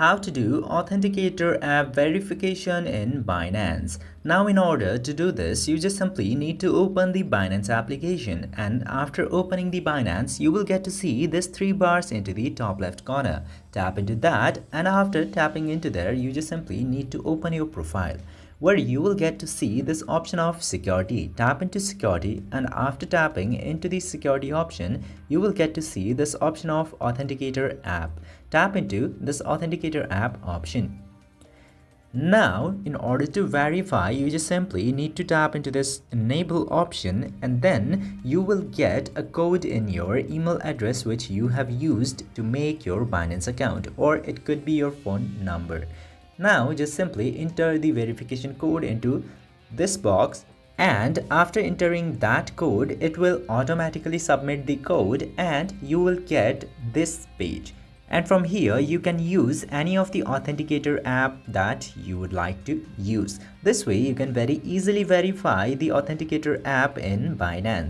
How to do Authenticator app verification in Binance. Now in order to do this, you just simply need to open the Binance application, and after opening the Binance, you will get to see this three bars into the top left corner. Tap into that, and after tapping into there, you just simply need to open your profile, where you will get to see this option of security. Tap into security, and after tapping into the security option, you will get to see this option of Authenticator app. Tap into this Authenticator app option. Now, in order to verify, you just simply need to tap into this enable option, and then you will get a code in your email address which you have used to make your Binance account, or it could be your phone number. Now just simply enter the verification code into this box, and after entering that code, it will automatically submit the code and you will get this page. And from here, you can use any of the Authenticator app that you would like to use. This way, you can very easily verify the Authenticator app in Binance.